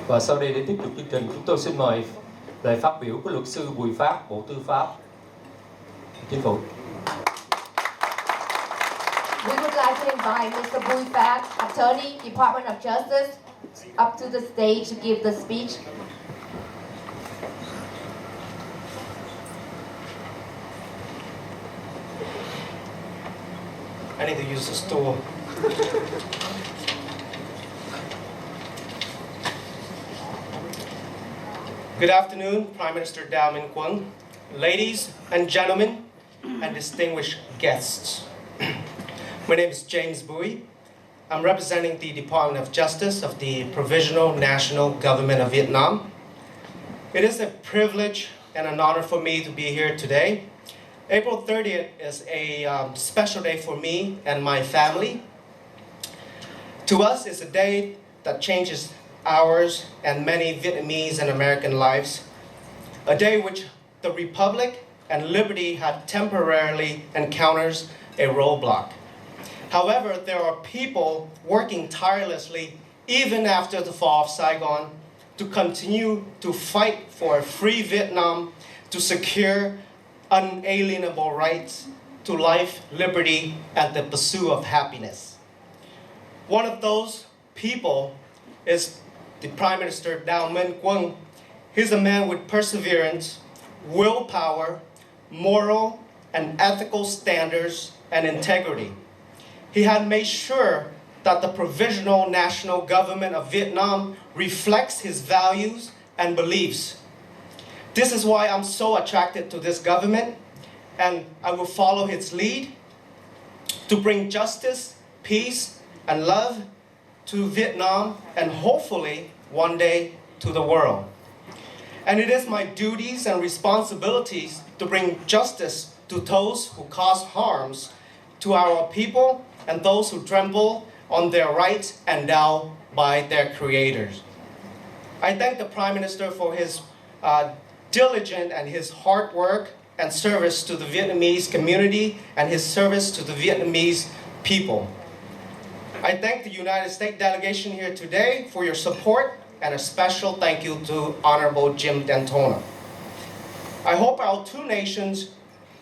Và sau đây để tiếp tục chương trình, chúng tôi xin mời lời phát biểu của luật sư Bùi Phát, Bộ Tư pháp, Chính phủ. We would like to invite Mr. Bùi Phát, Attorney, Department of Justice, up to the stage to give the speech. I need to use the stool. Good afternoon, Prime Minister Minh Quân, ladies and gentlemen, and distinguished guests. My name is James Bui. I'm representing the Department of Justice of the Provisional National Government of Vietnam. It is a privilege and an honor for me to be here today. April 30th is a special day for me and my family. To us, it's a day that changes ours and many Vietnamese and American lives. A day which the Republic and liberty had temporarily encounters a roadblock. However, there are people working tirelessly, even after the fall of Saigon, to continue to fight for a free Vietnam, to secure unalienable rights to life, liberty, and the pursuit of happiness. One of those people is the Prime Minister Minh Quân. He's a man with perseverance, willpower, moral and ethical standards, and integrity. He had made sure that the Provisional National Government of Vietnam reflects his values and beliefs. This is why I'm so attracted to this government, and I will follow its lead to bring justice, peace, and love to Vietnam, and hopefully one day to the world. And it is my duties and responsibilities to bring justice to those who cause harms to our people and those who trample on their rights endowed by their creators. I thank the Prime Minister for his diligent and his hard work and service to the Vietnamese community and his service to the Vietnamese people. I thank the United States delegation here today for your support, and a special thank you to Honorable Jim Dantona. I hope our two nations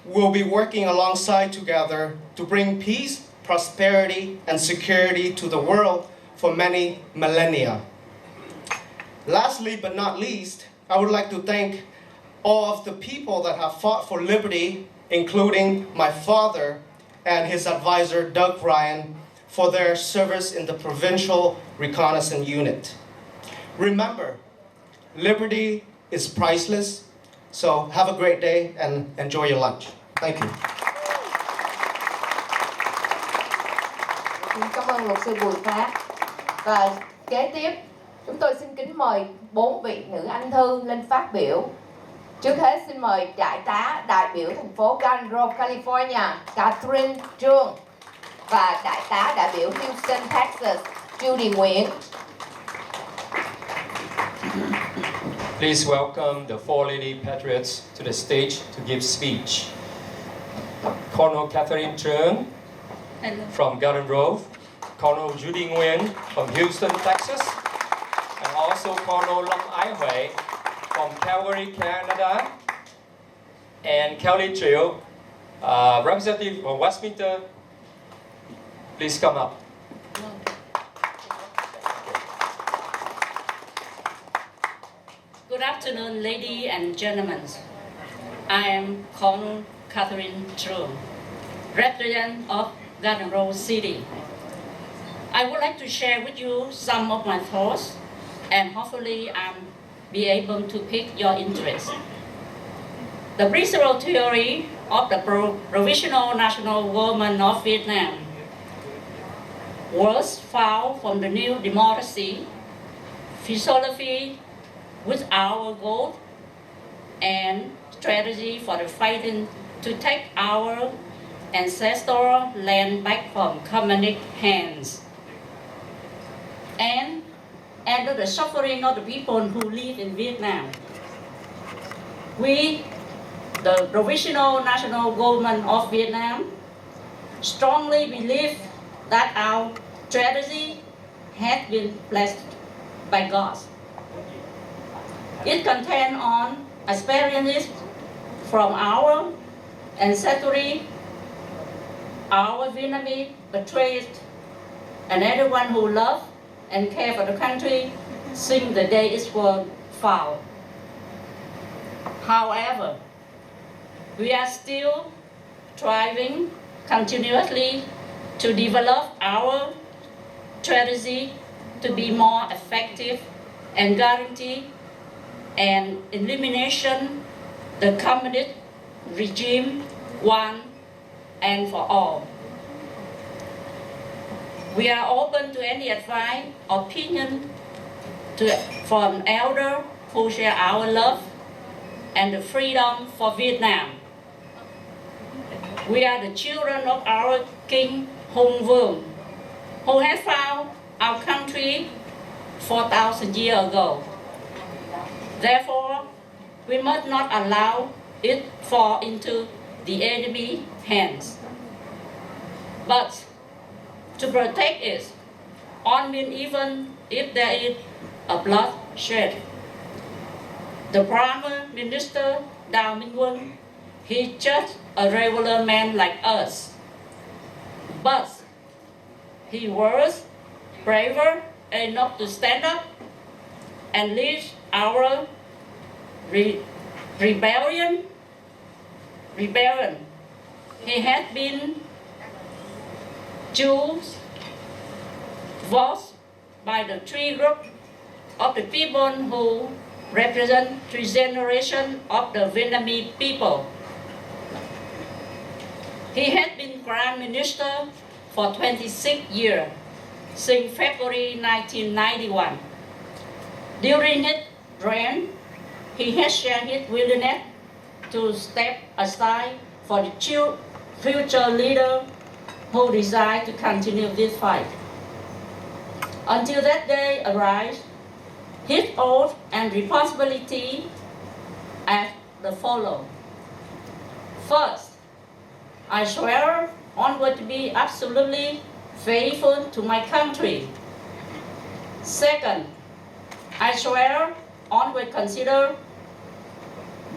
will be working alongside together to bring peace, prosperity, and security to the world for many millennia. Lastly but not least, I would like to thank all of the people that have fought for liberty, including my father and his advisor, Doug Ryan, for their service in the Provincial Reconnaissance Unit. Remember, liberty is priceless, so have a great day and enjoy your lunch. Thank you. Cảm ơn luật sư Bùi Phát. Và kế tiếp, chúng tôi xin kính mời 4 vị nữ anh thư lên phát biểu. Trước hết xin mời đại tá đại biểu thành phố Garden Grove, California, Catherine Trương, và đại tá đại biểu Houston, Texas, Judy Nguyễn. Please welcome the four lady patriots to the stage to give speech. Colonel Catherine Trươ from Garden Grove, Colonel Judy Nguyen from Houston, Texas, and also Colonel Lâm Ái Huệ from Calgary, Canada, and Kelly Trill, representative from Westminster. Please come up. Good afternoon, ladies and gentlemen. I am Colonel Catherine Trươ, resident of Garden Grove City. I would like to share with you some of my thoughts, and hopefully I'll be able to pick your interest. The principal theory of the Provisional National Government of Vietnam was found from the new democracy philosophy with our goal and strategy for the fighting to take our ancestral land back from communist hands. And under the suffering of the people who live in Vietnam, we, the Provisional National Government of Vietnam, strongly believe that our strategy has been blessed by God. It contains on experiences from our ancestry, our Vietnamese patriots, and everyone who loves and cares for the country since the day it was founded. However, we are still striving continuously to develop our strategy to be more effective and guarantee an elimination the communist regime one and for all. We are open to any advice, opinion from elders who share our love and the freedom for Vietnam. We are the children of our King Hùng Vương, who has found our country 4,000 years ago. Therefore, we must not allow it fall into the enemy hands. But to protect it, on mean even if there is a bloodshed. The Prime Minister Minh Quân, he's just a regular man like us. But he was braver enough to stand up and lead our rebellion. He had been chosen votes by the three groups of the people who represent three generations of the Vietnamese people. He had been Prime Minister for 26 years, since February 1991. During his reign, he has shared his willingness to step aside for the future leader who desire to continue this fight. Until that day arrives, his oath and responsibility as the follow. First, I swear onward to be absolutely faithful to my country. Second, I swear onward consider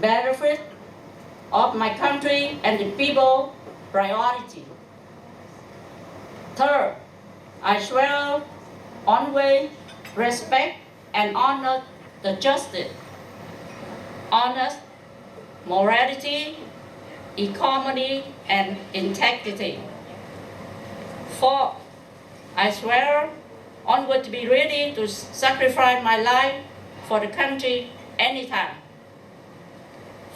benefit of my country and the people priority. Third, I swear always respect and honor the justice, honest, morality, economy, and integrity. Fourth, I swear onward to be ready to sacrifice my life for the country anytime.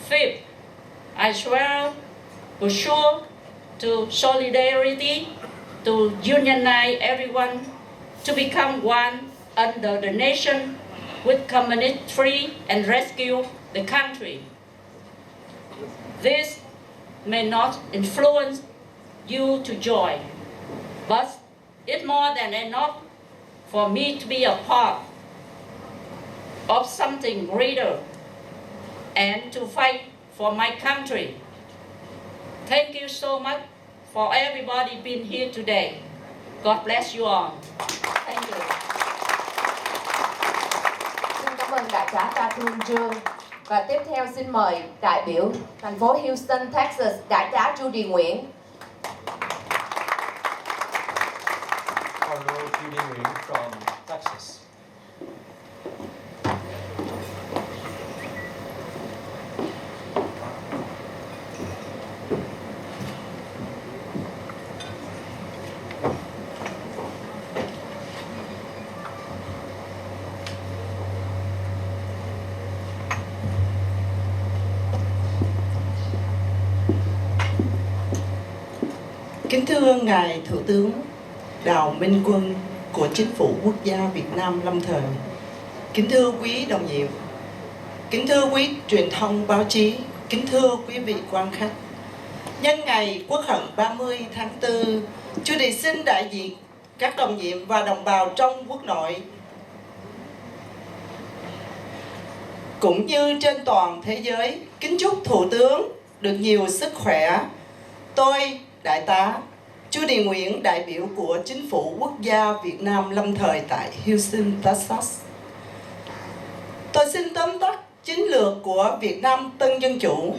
Fifth, I swear to show to solidarity, to unionize everyone, to become one under the nation with communist free and rescue the country. This may not influence you to join, but it's more than enough for me to be a part of something greater and to fight for my country. Thank you so much for everybody being here today. God bless you all. Thank you. Xin cảm ơn đại tá Ca Thương Trương. Và tiếp theo xin mời đại biểu thành phố Houston, Texas, đại tá Judy Nguyễn. Honorable Judy Nguyễn from Texas. Kính thưa Ngài Thủ tướng Đào Minh Quân của Chính phủ Quốc gia Việt Nam lâm thời, kính thưa quý đồng nhiệm, kính thưa quý truyền thông báo chí, kính thưa quý vị quan khách. Nhân ngày Quốc hận 30 tháng 4, Judy xin đại diện các đồng nhiệm và đồng bào trong quốc nội cũng như trên toàn thế giới kính chúc Thủ tướng được nhiều sức khỏe. Tôi, đại tá Judy Nguyễn, đại biểu của Chính phủ Quốc gia Việt Nam lâm thời tại Houston, Texas. Tôi xin tóm tắt chiến lược của Việt Nam Tân Dân Chủ.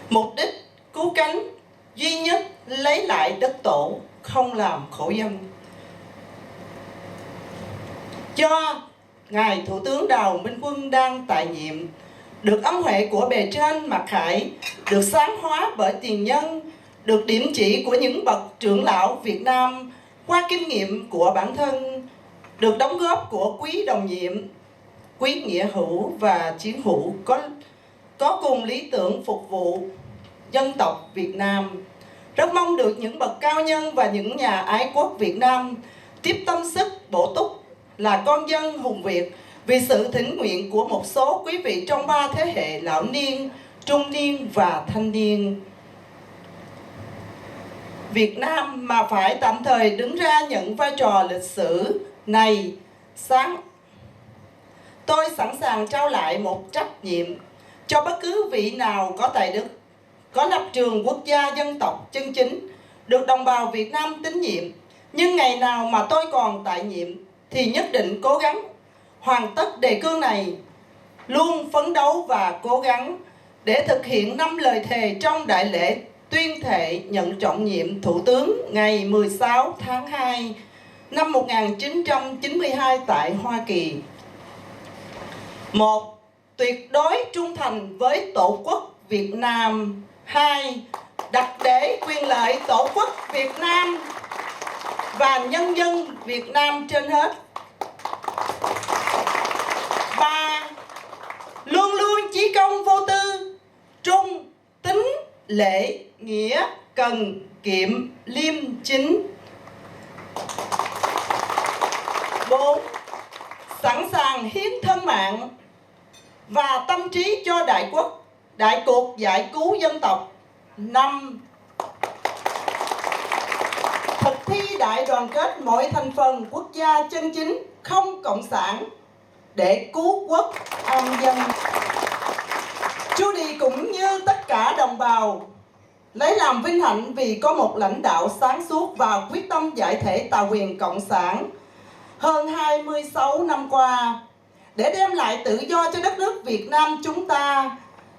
Mục đích cứu cánh duy nhất lấy lại đất tổ, không làm khổ dân. Do Ngài Thủ tướng Đào Minh Quân đang tại nhiệm, được ân huệ của bề trên mặc khải, được sáng hóa bởi tiền nhân, được điểm chỉ của những bậc trưởng lão Việt Nam qua kinh nghiệm của bản thân, được đóng góp của quý đồng nhiệm, quý nghĩa hữu và chiến hữu có cùng lý tưởng phục vụ dân tộc Việt Nam. Rất mong được những bậc cao nhân và những nhà ái quốc Việt Nam tiếp tâm sức bổ túc là con dân hùng Việt vì sự thỉnh nguyện của một số quý vị trong 3 thế hệ lão niên, trung niên và thanh niên Việt Nam mà phải tạm thời đứng ra nhận vai trò lịch sử này. Tôi sẵn sàng trao lại một trách nhiệm cho bất cứ vị nào có tài đức, có lập trường quốc gia dân tộc chân chính, được đồng bào Việt Nam tín nhiệm. Nhưng ngày nào mà tôi còn tại nhiệm thì nhất định cố gắng hoàn tất đề cương này, luôn phấn đấu và cố gắng để thực hiện 5 lời thề trong đại lễ tuyên thệ nhận trọng nhiệm Thủ tướng ngày 16 tháng 2 năm 1992 tại Hoa Kỳ. 1. Tuyệt đối trung thành với Tổ quốc Việt Nam. 2. Đặt để quyền lợi Tổ quốc Việt Nam và nhân dân Việt Nam trên hết. 3. Luôn luôn chí công vô tư, trung, tín, lễ, nghĩa, cần, kiệm, liêm, chính. 4. Sẵn sàng hiến thân mạng và tâm trí cho đại quốc, đại cuộc giải cứu dân tộc. 5. Thực thi đại đoàn kết mọi thành phần quốc gia chân chính, không cộng sản, để cứu quốc an dân. Chú Đi cũng như tất cả đồng bào lấy làm vinh hạnh vì có một lãnh đạo sáng suốt và quyết tâm giải thể tà quyền cộng sản hơn 26 năm qua để đem lại tự do cho đất nước Việt Nam chúng ta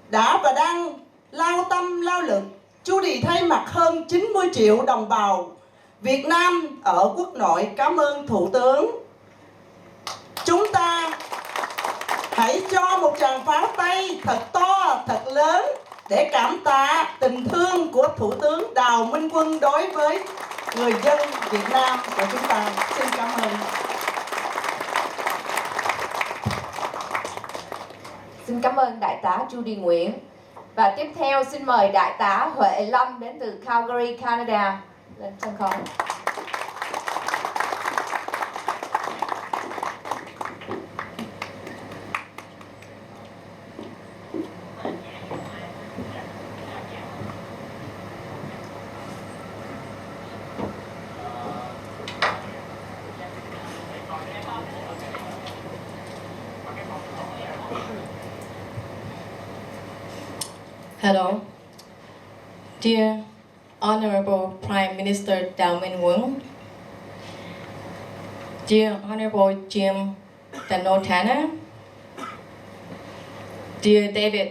đã và đang lao tâm lao lực. Chú Đi thay mặt hơn 90 triệu đồng bào Việt Nam ở quốc nội cảm ơn Thủ tướng. Chúng ta hãy cho một tràng pháo tay thật to, thật lớn để cảm tạ tình thương của Thủ tướng Đào Minh Quân đối với người dân Việt Nam của chúng ta. Xin cảm ơn. Xin cảm ơn Đại tá Judy Nguyễn. Và tiếp theo xin mời Đại tá Huệ Lâm đến từ Calgary, Canada lên sân khấu. Hello. Dear Honorable Prime Minister Đào Minh Quân, Dear Honorable Jim Danotana, Dear David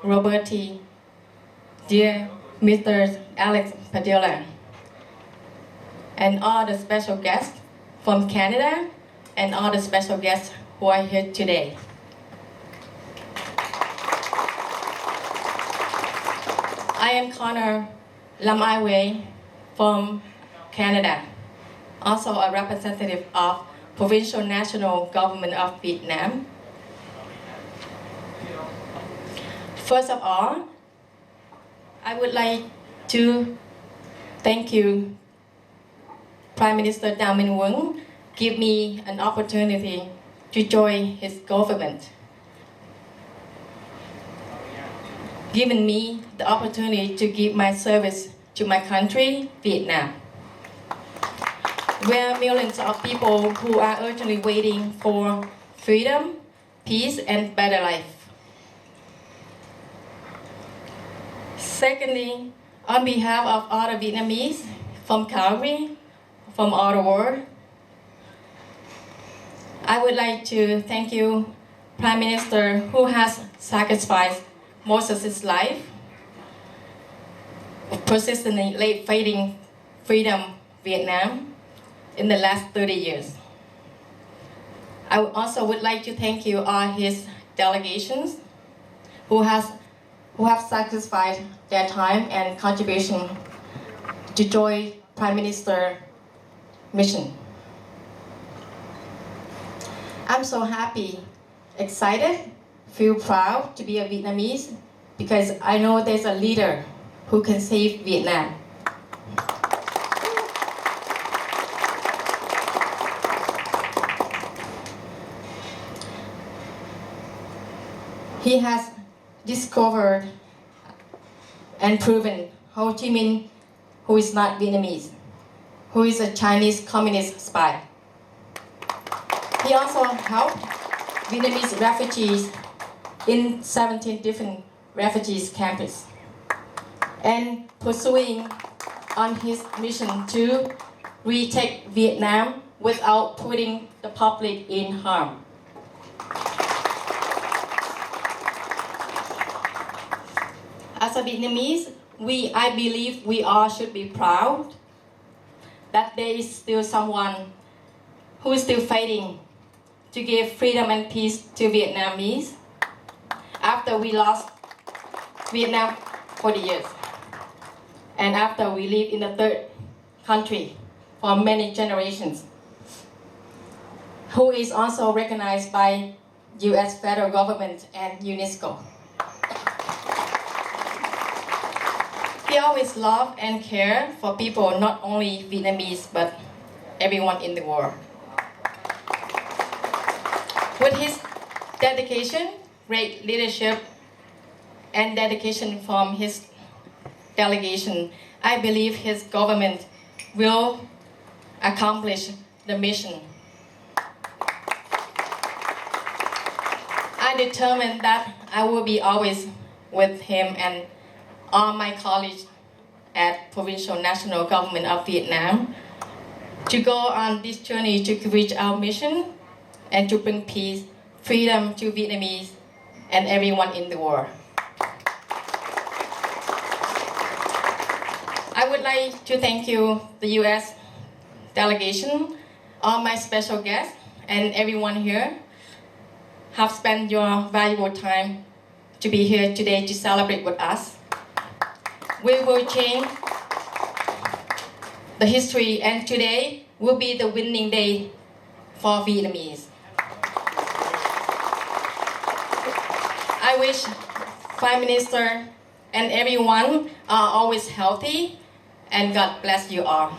Roberti, Dear Mr. Alex Padilla, and all the special guests from Canada and all the special guests who are here today. I am Connor Lam-I-Wei from Canada, also a representative of Provisional National Government of Vietnam. First of all, I would like to thank you, Prime Minister Đào Minh Quân, give me an opportunity to join his government, giving me the opportunity to give my service to my country, Vietnam, where millions of people who are urgently waiting for freedom, peace, and better life. Secondly, on behalf of all the Vietnamese from Calgary, from all the world, I would like to thank you, Prime Minister who has sacrificed most of his life, persistently fighting freedom Vietnam in the last 30 years. I also would like to thank you all his delegations who have sacrificed their time and contribution to join Prime Minister mission. I'm so happy, excited, feel proud to be a Vietnamese because I know there's a leader who can save Vietnam. He has discovered and proven Ho Chi Minh, who is not Vietnamese, who is a Chinese communist spy. He also helped Vietnamese refugees in 17 different refugees camps and pursuing on his mission to retake Vietnam without putting the public in harm. As a Vietnamese, I believe we all should be proud that there is still someone who is still fighting to give freedom and peace to Vietnamese after we lost Vietnam 40 years and after we live in the third country for many generations, who is also recognized by US federal government and UNESCO. He always loved and cared for people, not only Vietnamese, but everyone in the world. With his dedication, great leadership, and dedication from his delegation, I believe his government will accomplish the mission. I determined that I will be always with him and all my colleagues at Provisional National Government of Vietnam to go on this journey to reach our mission and to bring peace, freedom to Vietnamese and everyone in the world. I would like to thank you, the US delegation, all my special guests, and everyone here have spent your valuable time to be here today to celebrate with us. We will change the history, and today will be the winning day for Vietnamese. I wish Prime Minister and everyone are always healthy, and God bless you all.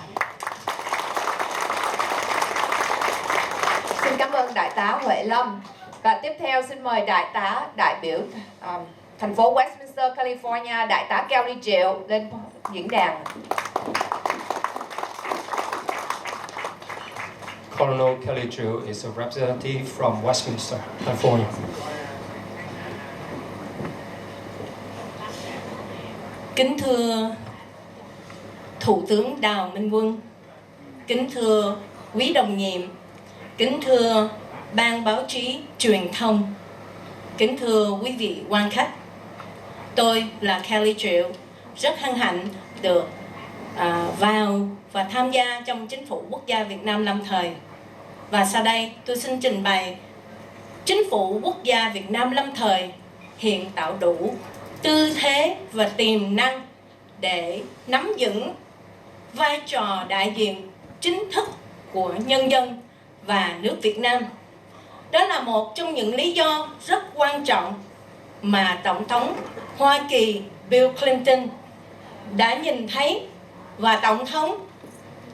Xin cảm ơn Đại tá Huệ Lâm. Và tiếp theo xin mời Đại tá đại biểu thành phố Westminster, California, Đại tá Kelly Triệu lên diễn đàn. Colonel Kelly Trươ is a representative from Westminster, California. Kính thưa Thủ tướng Đào Minh Quân, kính thưa quý đồng nhiệm, kính thưa Ban Báo chí Truyền thông, kính thưa quý vị quan khách. Tôi là Kelly Triệu, rất hân hạnh được vào và tham gia trong Chính phủ Quốc gia Việt Nam lâm thời. Và sau đây tôi xin trình bày Chính phủ Quốc gia Việt Nam lâm thời hiện tạo đủ tư thế và tiềm năng để nắm vững vai trò đại diện chính thức của nhân dân và nước Việt Nam. Đó là một trong những lý do rất quan trọng mà Tổng thống Hoa Kỳ Bill Clinton đã nhìn thấy, và Tổng thống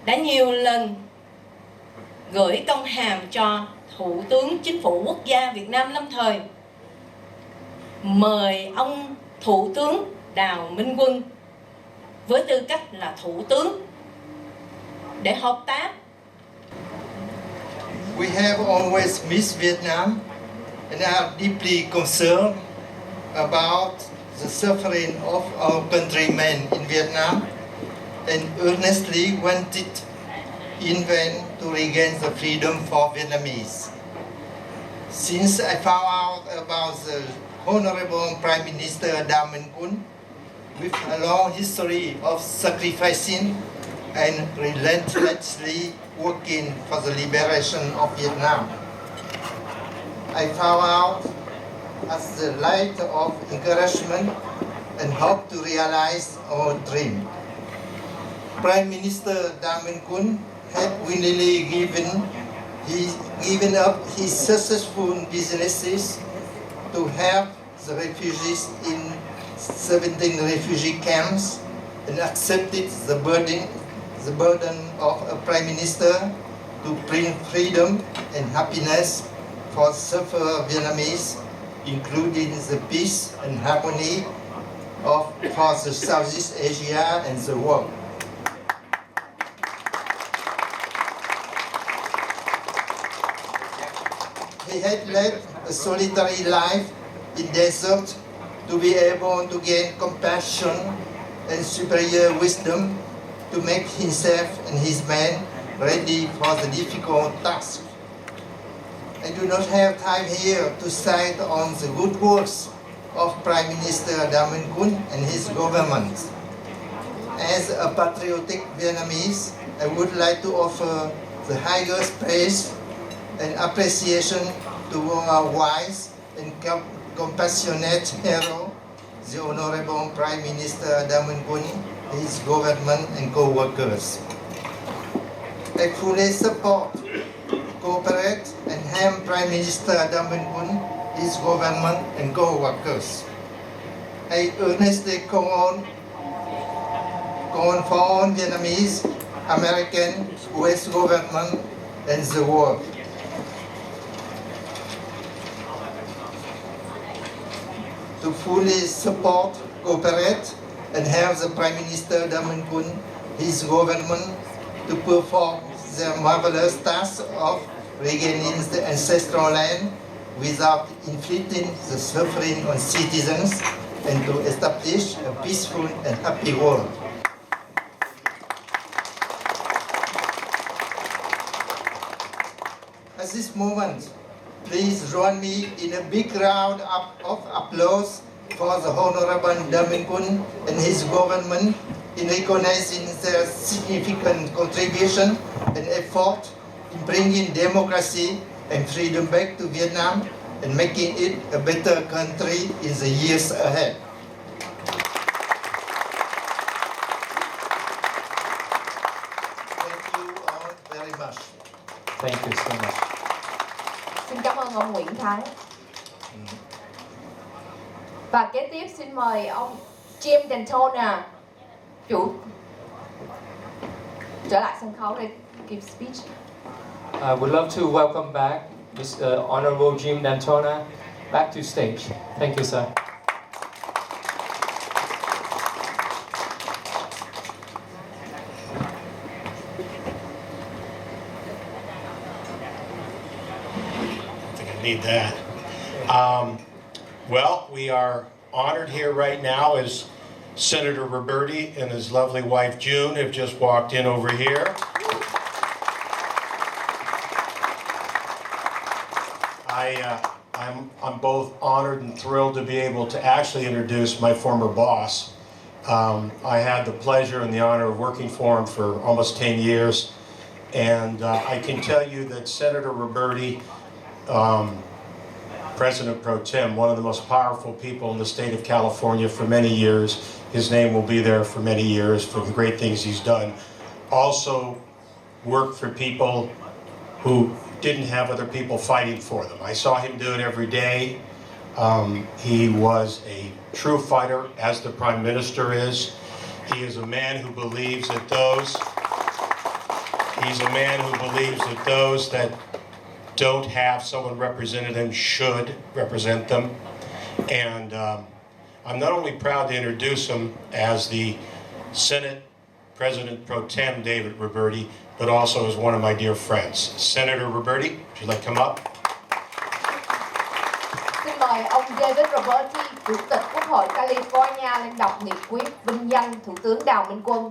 đã nhiều lần gửi công hàm cho Thủ tướng Chính phủ Quốc gia Việt Nam lâm thời, mời ông Thủ tướng Đào Minh Quân với tư cách là Thủ tướng để hợp tác. We have always missed Vietnam and are deeply concerned about the suffering of our countrymen in Vietnam and earnestly wanted in vain to regain the freedom for Vietnamese. Since I found out about the Honorable Prime Minister Minh Quân, with a long history of sacrificing and relentlessly working for the liberation of Vietnam, I found out as the light of encouragement and hope to realize our dream. Prime Minister Minh Quân had willingly given up his successful businesses to help the refugees in 17 refugee camps and accepted the burden of a Prime Minister to bring freedom and happiness for suffering Vietnamese, including the peace and harmony for the Southeast Asia and the world. He had led a solitary life in desert to be able to gain compassion and superior wisdom to make himself and his men ready for the difficult task. I do not have time here to cite on the good works of Prime Minister Minh Quân and his government. As a patriotic Vietnamese, I would like to offer the highest praise and appreciation to our wise and compassionate hero, the Honorable Prime Minister Minh Quân, his government and co-workers. I fully support, cooperate and help Prime Minister Minh Quân, his government and co-workers. I earnestly call for all Vietnamese, American, US government and the world to fully support, cooperate, and help the Prime Minister Minh Quân, his government, to perform their marvelous task of regaining the ancestral land without inflicting the suffering on citizens and to establish a peaceful and happy world. At this moment, please join me in a big round of applause for the Honorable Minh Quân and his government in recognizing their significant contribution and effort in bringing democracy and freedom back to Vietnam and making it a better country in the years ahead. Thank you all very much. Thank you so much. Xin cảm ơn ông Nguyễn Thắng. Và kế tiếp xin mời ông Jim Dentona trở lại sân khấu để give speech. I would love to welcome back Mr. Honorable Jim Dentona back to stage. Thank you, sir. Need that. Well, we are honored here right now as Senator Roberti and his lovely wife June have just walked in over here. I'm both honored and thrilled to be able to actually introduce my former boss. I had the pleasure and the honor of working for him for almost 10 years, and I can tell you that Senator Roberti, President Pro Tem, one of the most powerful people in the state of California for many years. His name will be there for many years for the great things he's done. Also worked for people who didn't have other people fighting for them. I saw him do it every day. He was a true fighter, as the Prime Minister is. He is a man who believes that those that don't have someone representing them should represent them. And I'm not only proud to introduce him as the Senate President Pro Tem David Roberti, but also as one of my dear friends. Senator Roberti, would you like to come up? Xin mời ông David Roberti, Chủ tịch Quốc hội California lên đọc nghị quyết vinh danh Thủ tướng Minh Quân.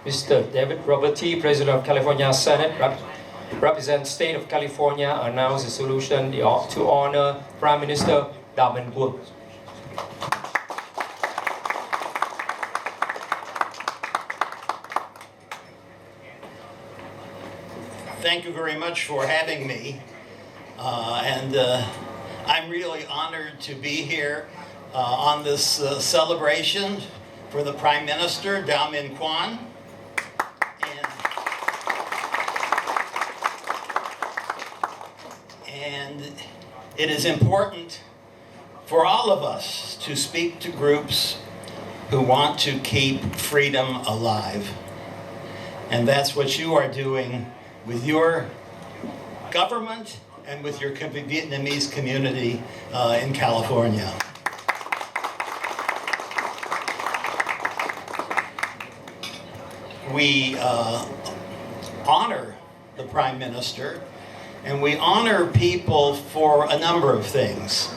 Mr. David Robert T., President of California Senate, represent State of California, announce the solution to honor Prime Minister Minh Quân. Thank you very much for having me, I'm really honored to be here on this celebration for the Prime Minister, Minh Quân. And it is important for all of us to speak to groups who want to keep freedom alive. And that's what you are doing with your government and with your Vietnamese community in California. We honor the Prime Minister, and we honor people for a number of things.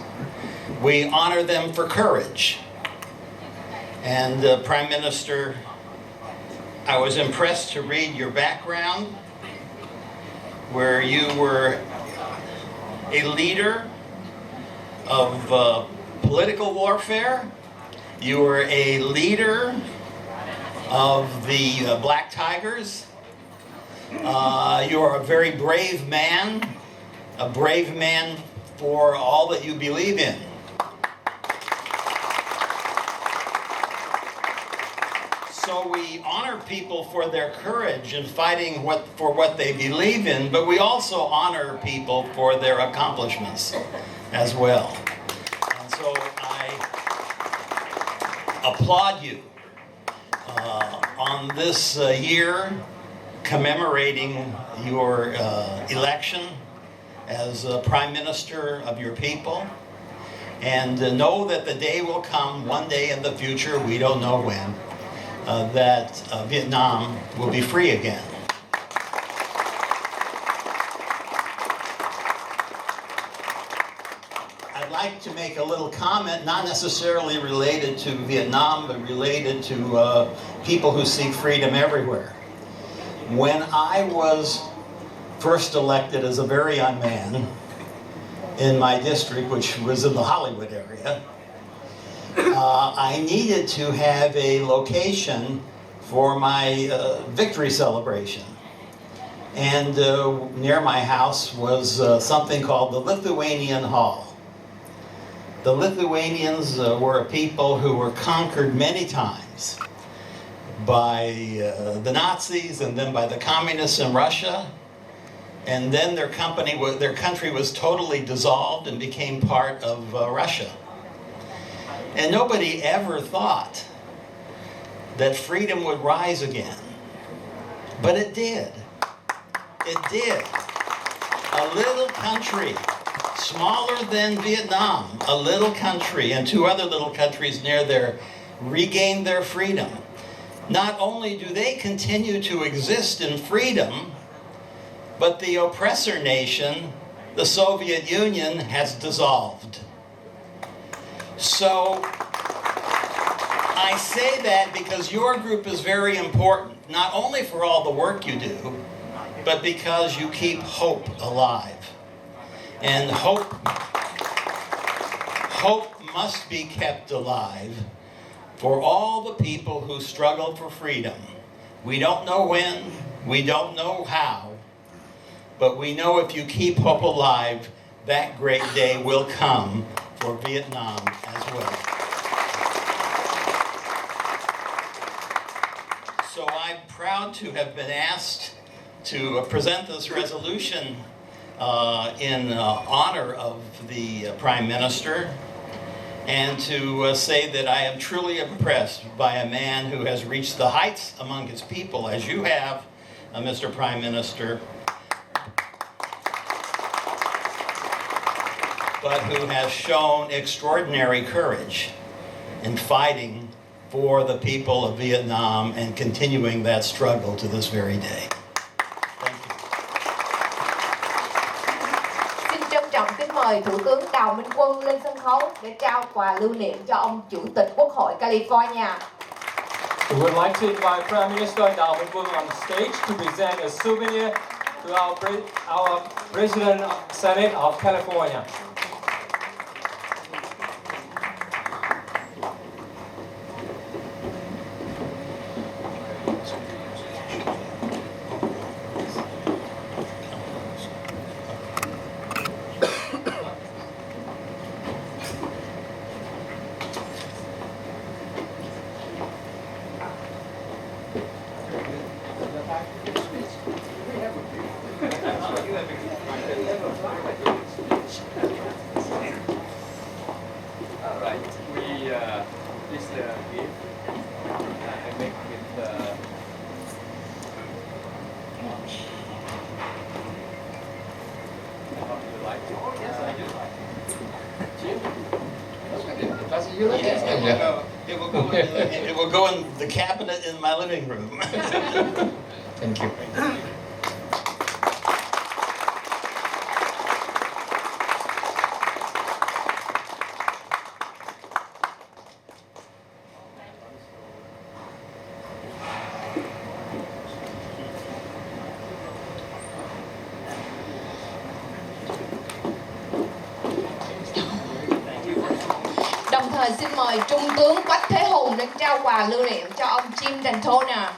We honor them for courage. And Prime Minister, I was impressed to read your background, where you were a leader of political warfare. You were a leader of the Black Tigers. You are a very brave man for all that you believe in. So we honor people for their courage in fighting for what they believe in, but we also honor people for their accomplishments as well. And so I applaud you on this year commemorating your election as Prime Minister of your people. And know that the day will come one day in the future, we don't know when, that Vietnam will be free again. I'd like to make a little comment, not necessarily related to Vietnam, but related to people who seek freedom everywhere. When I was first elected as a very young man in my district, which was in the Hollywood area, I needed to have a location for my victory celebration. And near my house was something called the Lithuanian Hall. The Lithuanians were a people who were conquered many times by the Nazis and then by the communists in Russia. And then their country was totally dissolved and became part of Russia. And nobody ever thought that freedom would rise again. But it did. It did. A little country, smaller than Vietnam, a little country, and two other little countries near there regained their freedom. Not only do they continue to exist in freedom, but the oppressor nation, the Soviet Union, has dissolved. So I say that because your group is very important, not only for all the work you do, but because you keep hope alive. And hope must be kept alive for all the people who struggle for freedom. We don't know when, we don't know how, but we know if you keep hope alive, that great day will come for Vietnam as well. So I'm proud to have been asked to present this resolution in honor of the Prime Minister, and to say that I am truly impressed by a man who has reached the heights among his people, as you have, Mr. Prime Minister, but who has shown extraordinary courage in fighting for the people of Vietnam and continuing that struggle to this very day. Thank you. Xin trân trọng kính mời Thủ tướng Minh Quân lên sân khấu để trao quà lưu niệm cho ông Chủ tịch Quốc hội California. We would like to invite Prime Minister Đào Minh Quân on stage to present a souvenir to our President of Senate of California. It will go in the cabinet in my living room. Thank you. Đồng thời xin mời Trung tướng Quách Thế Hùng đến trao quà lưu niệm cho ông Jim Dantona.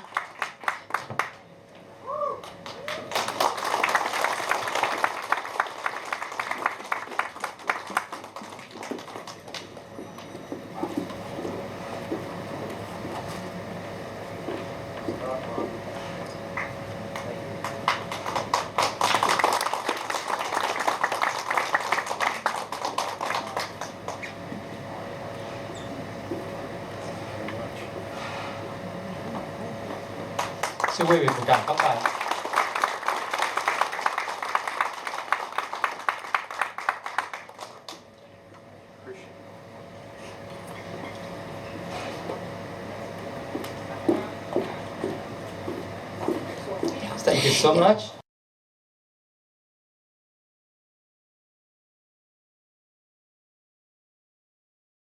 Xin quý vị cùng cảm các bạn. Thank you so much.